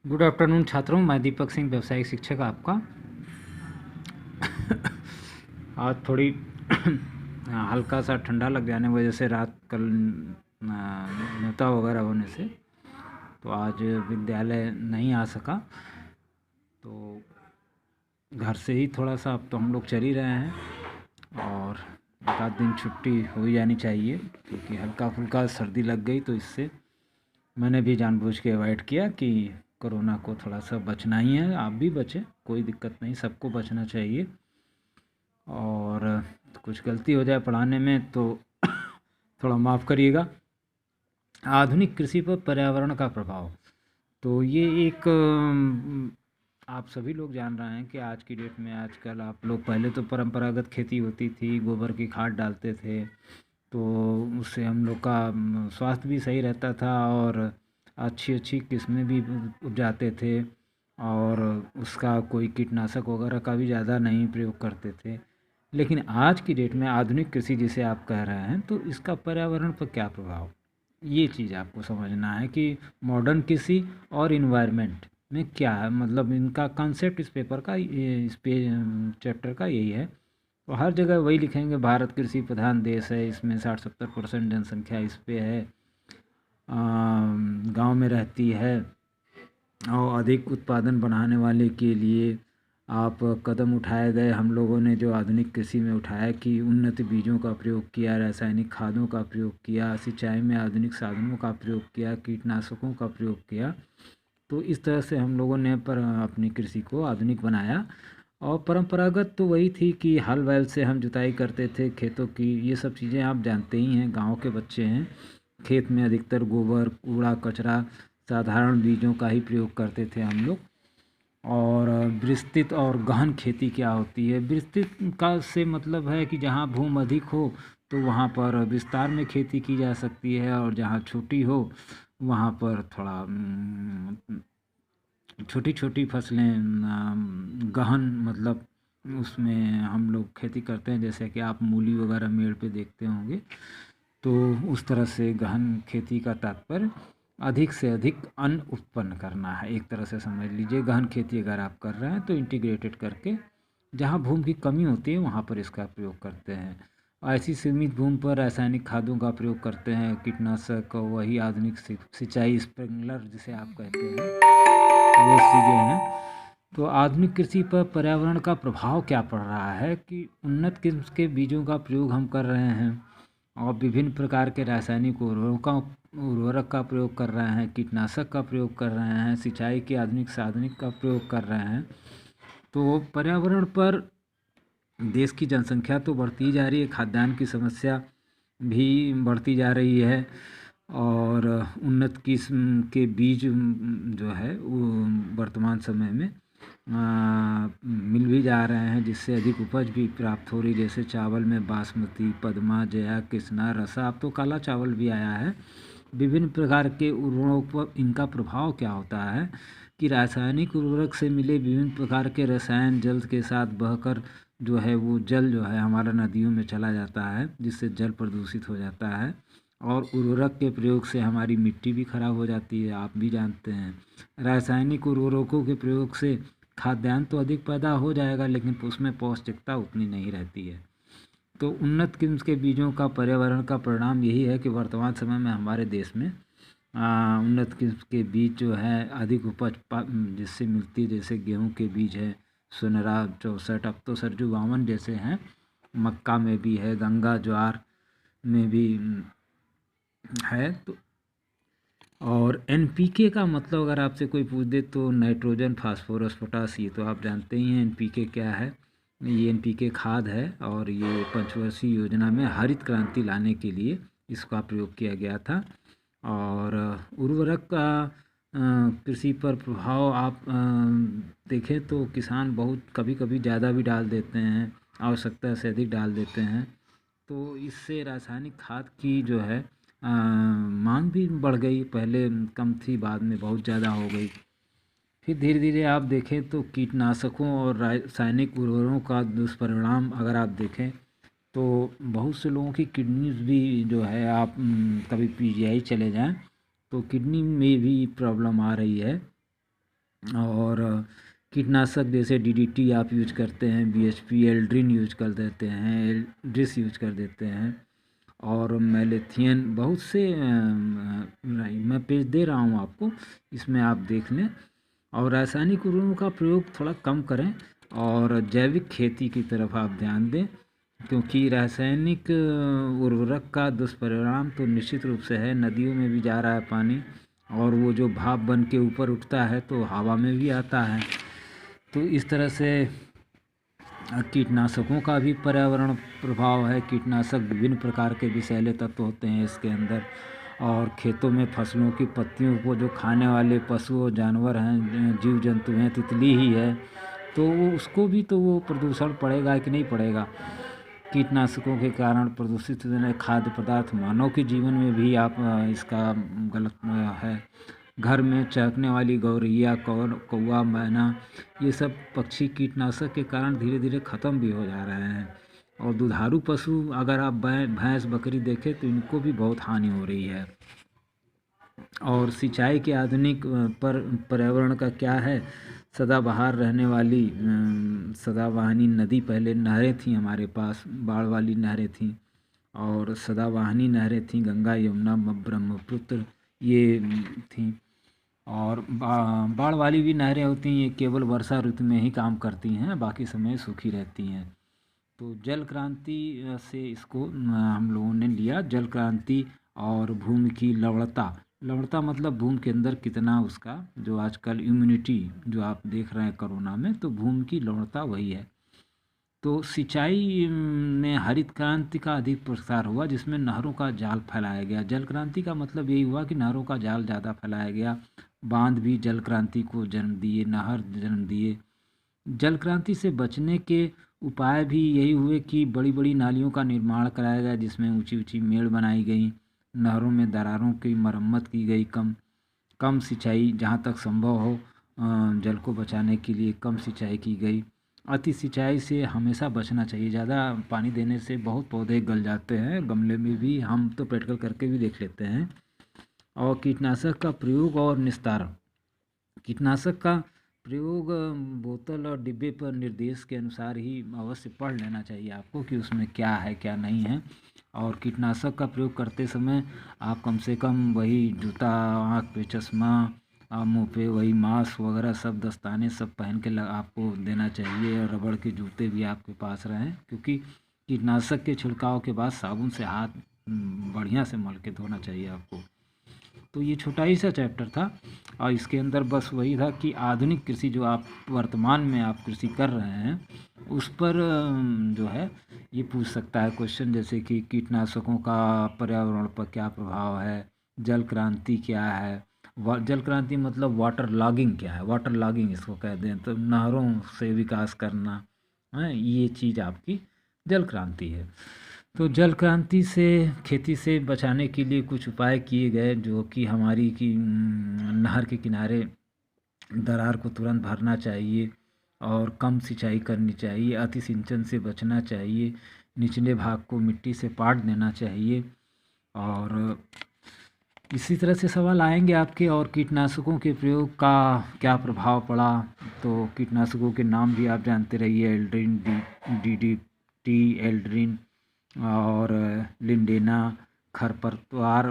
Good afternoon छात्रों, मैं दीपक सिंह, व्यवसायिक शिक्षक आपका। आज थोड़ी हल्का सा ठंडा लग जाने की वजह से रात कल न्योता वगैरह होने से तो आज विद्यालय नहीं आ सका। तो घर से ही थोड़ा सा अब तो हम लोग चल ही रहे हैं और एक आध दिन छुट्टी हो ही जानी चाहिए, क्योंकि हल्का फुल्का सर्दी लग गई तो इससे मैंने भी जानबूझ के अवॉइड किया कि कोरोना को थोड़ा सा बचना ही है। आप भी बचें, कोई दिक्कत नहीं, सबको बचना चाहिए। और कुछ गलती हो जाए पढ़ाने में तो थोड़ा माफ़ करिएगा। आधुनिक कृषि पर पर्यावरण का प्रभाव, तो ये एक आप सभी लोग जान रहे हैं कि आज की डेट में आजकल आप लोग, पहले तो परंपरागत खेती होती थी, गोबर की खाद डालते थे, तो उससे हम लोग का स्वास्थ्य भी सही रहता था और अच्छी अच्छी किस्में भी उपजाते थे और उसका कोई कीटनाशक वगैरह का भी ज़्यादा नहीं प्रयोग करते थे। लेकिन आज की डेट में आधुनिक कृषि जिसे आप कह रहे हैं, तो इसका पर्यावरण पर क्या प्रभाव, ये चीज़ आपको समझना है कि मॉडर्न कृषि और इन्वायरमेंट में क्या है। मतलब इनका कॉन्सेप्ट इस पेपर का, इस चैप्टर का यही है। तो हर जगह वही लिखेंगे, भारत कृषि प्रधान देश है, इसमें 60-70% जनसंख्या इस पे है, गांव में रहती है और अधिक उत्पादन बढ़ाने वाले के लिए आप कदम उठाए गए। हम लोगों ने जो आधुनिक कृषि में उठाया कि उन्नत बीजों का प्रयोग किया, रासायनिक खादों का प्रयोग किया, सिंचाई में आधुनिक साधनों का प्रयोग किया, कीटनाशकों का प्रयोग किया। तो इस तरह से हम लोगों ने पर अपनी कृषि को आधुनिक बनाया। और परंपरागत तो वही थी कि हल बैल से हम जुताई करते थे खेतों की, ये सब चीज़ें आप जानते ही हैं, गांव के बच्चे हैं। खेत में अधिकतर गोबर, कूड़ा कचरा, साधारण बीजों का ही प्रयोग करते थे हम लोग। और विस्तृत और गहन खेती क्या होती है? विस्तृत का से मतलब है कि जहाँ भूमि अधिक हो तो वहाँ पर विस्तार में खेती की जा सकती है, और जहाँ छोटी हो वहाँ पर थोड़ा छोटी छोटी फसलें गहन, मतलब उसमें हम लोग खेती करते हैं, जैसे कि आप मूली वगैरह मेड़ पे देखते होंगे। तो उस तरह से गहन खेती का तात्पर्य अधिक से अधिक अन्न उत्पन्न करना है, एक तरह से समझ लीजिए। गहन खेती अगर आप कर रहे हैं तो इंटीग्रेटेड करके जहाँ भूमि की कमी होती है वहाँ पर इसका प्रयोग करते हैं। ऐसी सीमित भूमि पर रासायनिक खादों का प्रयोग करते हैं, कीटनाशक, वही आधुनिक सिंचाई, स्प्रिंकलर जिसे आप कहते हैं, वो चीज़ें हैं। तो आधुनिक कृषि पर पर्यावरण का प्रभाव क्या पड़ रहा है कि उन्नत किस्म के बीजों का प्रयोग हम कर रहे हैं और विभिन्न प्रकार के रासायनिक उर्वरक का प्रयोग कर रहे हैं, कीटनाशक का प्रयोग कर रहे हैं, सिंचाई के आधुनिक साधनिक का प्रयोग कर रहे हैं। तो पर्यावरण पर देश की जनसंख्या तो बढ़ती जा रही है, खाद्यान्न की समस्या भी बढ़ती जा रही है और उन्नत किस्म के बीज जो है वो वर्तमान समय में मिल भी जा रहे हैं, जिससे अधिक उपज भी प्राप्त हो रही। जैसे चावल में बासमती, पद्मा, जया, कृष्णा, रसा, अब तो काला चावल भी आया है। विभिन्न प्रकार के उर्वरकों पर इनका प्रभाव क्या होता है कि रासायनिक उर्वरक से मिले विभिन्न प्रकार के रसायन जल के साथ बहकर जो है वो जल जो है हमारा नदियों में चला जाता है, जिससे जल प्रदूषित हो जाता है। और उर्वरक के प्रयोग से हमारी मिट्टी भी खराब हो जाती है, आप भी जानते हैं। रासायनिक उर्वरकों के प्रयोग से खाद्यान्न तो अधिक पैदा हो जाएगा, लेकिन उसमें पौष्टिकता उतनी नहीं रहती है। तो उन्नत किस्म के बीजों का पर्यावरण का परिणाम यही है कि वर्तमान समय में हमारे देश में उन्नत किस्म के बीज जो है अधिक उपज जिससे मिलती है, जैसे गेहूं के बीज है सोनरा 64, अब तो सरजू 52 जैसे हैं, मक्का में भी है, गंगा ज्वार में भी है। तो और एनपीके का मतलब अगर आपसे कोई पूछ दे तो नाइट्रोजन, फास्फोरस, पोटास, ये तो आप जानते ही हैं एनपीके क्या है। ये एनपीके खाद है और ये पंचवर्षीय योजना में हरित क्रांति लाने के लिए इसका प्रयोग किया गया था। और उर्वरक का कृषि पर प्रभाव आप देखें तो किसान बहुत कभी कभी ज़्यादा भी डाल देते हैं, आवश्यकता से अधिक डाल देते हैं। तो इससे रासायनिक खाद की जो है मांग भी बढ़ गई, पहले कम थी, बाद में बहुत ज़्यादा हो गई। फिर धीरे धीरे आप देखें तो कीटनाशकों और रासायनिक उर्वरकों का दुष्परिणाम अगर आप देखें तो बहुत से लोगों की किडनीज भी जो है, आप कभी पीजीआई चले जाएं तो किडनी में भी प्रॉब्लम आ रही है। और कीटनाशक जैसे डीडीटी आप यूज करते हैं, बीएचपी, एल्ड्रिन यूज कर देते हैं, एल्ड्रिस यूज कर देते हैं, और मैलेथियन, बहुत से मैं पेज दे रहा हूँ आपको, इसमें आप देख लें। और रासायनिक उर्वरकों का प्रयोग थोड़ा कम करें और जैविक खेती की तरफ आप ध्यान दें, क्योंकि रासायनिक उर्वरक का दुष्परिणाम तो निश्चित रूप से है, नदियों में भी जा रहा है पानी, और वो जो भाप बन के ऊपर उठता है तो हवा में भी आता है। तो इस तरह से कीटनाशकों का भी पर्यावरण प्रभाव है। कीटनाशक विभिन्न प्रकार के विषैले तत्व होते हैं इसके अंदर, और खेतों में फसलों की पत्तियों को जो खाने वाले पशु और जानवर हैं, जीव जंतु हैं, तितली ही है, तो वो उसको भी तो वो प्रदूषण पड़ेगा कि नहीं पड़ेगा। कीटनाशकों के कारण प्रदूषित खाद्य पदार्थ मानव के जीवन में भी आप इसका गलत है। घर में चहकने वाली गौरैया, कौवा, मैना, ये सब पक्षी कीटनाशक के कारण धीरे धीरे ख़त्म भी हो जा रहे हैं। और दुधारू पशु अगर आप भैंस, बकरी देखें तो इनको भी बहुत हानि हो रही है। और सिंचाई के आधुनिक पर पर्यावरण का क्या है, सदाबहार रहने वाली सदावाहिनी नदी, पहले नहरें थीं हमारे पास, बाढ़ वाली नहरें थीं, और सदावाहिनी नहरें थीं, गंगा, यमुना, ब्रह्मपुत्र, ये थीं। और बाढ़ वाली भी नहरें होती हैं, ये केवल वर्षा ऋतु में ही काम करती हैं, बाकी समय सूखी रहती हैं। तो जल क्रांति से इसको हम लोगों ने लिया, जल क्रांति और भूमि की लवणता। लवणता मतलब भूमि के अंदर कितना उसका, जो आजकल इम्यूनिटी जो आप देख रहे हैं कोरोना में, तो भूमि की लवणता वही है। तो सिंचाई में हरित क्रांति का अधिक प्रसार हुआ, जिसमें नहरों का जाल फैलाया गया। जल क्रांति का मतलब यही हुआ कि नहरों का जाल ज़्यादा फैलाया गया। बांध भी जल क्रांति को जन्म दिए, नहर जन्म दिए। जल क्रांति से बचने के उपाय भी यही हुए कि बड़ी बड़ी नालियों का निर्माण कराया गया, जिसमें ऊंची ऊंची मेड़ बनाई गई, नहरों में दरारों की मरम्मत की गई, कम सिंचाई जहाँ तक संभव हो जल को बचाने के लिए कम सिंचाई की गई। अति सिंचाई से हमेशा बचना चाहिए। ज़्यादा पानी देने से बहुत पौधे गल जाते हैं, गमले में भी, हम तो प्रैक्टिकल करके भी देख लेते हैं। और कीटनाशक का प्रयोग और निस्तारण। कीटनाशक का प्रयोग बोतल और डिब्बे पर निर्देश के अनुसार ही अवश्य पढ़ लेना चाहिए आपको कि उसमें क्या है क्या नहीं है। और कीटनाशक का प्रयोग करते समय आप कम से कम वही जूता, आँख पे चश्मा, मुँह पे वही मास्क वगैरह सब, दस्ताने सब पहन के आपको देना चाहिए, और रबड़ के जूते भी आपके पास रहें, क्योंकि कीटनाशक के छिड़काव के बाद साबुन से हाथ बढ़िया से मल के धोना चाहिए आपको। तो ये छोटा ही सा चैप्टर था, और इसके अंदर बस वही था कि आधुनिक कृषि जो आप वर्तमान में आप कृषि कर रहे हैं उस पर जो है ये पूछ सकता है क्वेश्चन, जैसे कि कीटनाशकों का पर्यावरण पर क्या प्रभाव है, जल क्रांति क्या है। जल क्रांति मतलब वाटर लॉगिंग क्या है, वाटर लॉगिंग इसको कह दें तो नहरों से विकास करना है, ये चीज़ आपकी जल क्रांति है। तो जल क्रांति से खेती से बचाने के लिए कुछ उपाय किए गए, जो कि हमारी की नहर के किनारे दरार को तुरंत भरना चाहिए, और कम सिंचाई करनी चाहिए, अति सिंचन से बचना चाहिए, निचले भाग को मिट्टी से पाट देना चाहिए। और इसी तरह से सवाल आएंगे आपके। और कीटनाशकों के प्रयोग का क्या प्रभाव पड़ा, तो कीटनाशकों के नाम भी आप जानते रहिए, एल्ड्रिन, डीडीटी, एल्ड्रिन और लिंडेना, खरपतवार,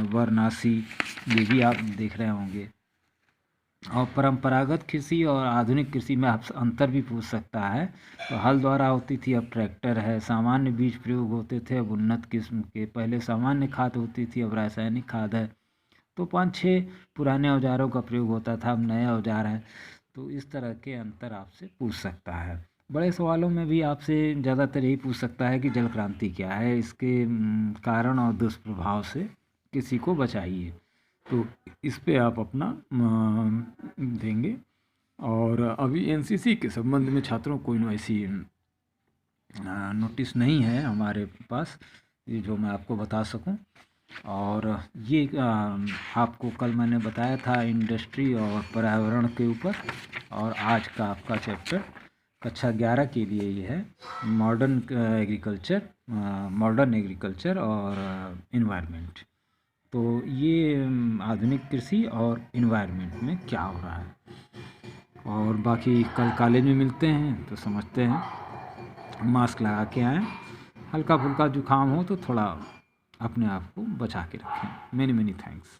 वर्नासी, ये भी आप देख रहे होंगे। और परंपरागत कृषि और आधुनिक कृषि में आप अंतर भी पूछ सकता है। तो हल द्वारा होती थी, अब ट्रैक्टर है। सामान्य बीज प्रयोग होते थे, अब उन्नत किस्म के। पहले सामान्य खाद होती थी, अब रासायनिक खाद है। तो 5-6 पुराने औजारों का प्रयोग होता था, अब नए औजार हैं। तो इस तरह के अंतर आपसे पूछ सकता है। बड़े सवालों में भी आपसे ज़्यादातर यही पूछ सकता है कि जल क्रांति क्या है, इसके कारण और दुष्प्रभाव से किसी को बचाइए। तो इस पे आप अपना देंगे। और अभी एनसीसी के संबंध में छात्रों को ऐसी नोटिस नहीं है हमारे पास, ये जो मैं आपको बता सकूं। और ये आपको कल मैंने बताया था इंडस्ट्री और पर्यावरण के ऊपर, और आज का आपका चैप्टर कक्षा 11 के लिए ये है, मॉडर्न एग्रीकल्चर और इन्वायरमेंट। तो ये आधुनिक कृषि और इन्वायरमेंट में क्या हो रहा है। और बाकी कल कॉलेज में मिलते हैं तो समझते हैं। मास्क लगा के आएँ, हल्का फुल्का जुकाम हो तो थोड़ा अपने आप को बचा के रखें। Many many thanks.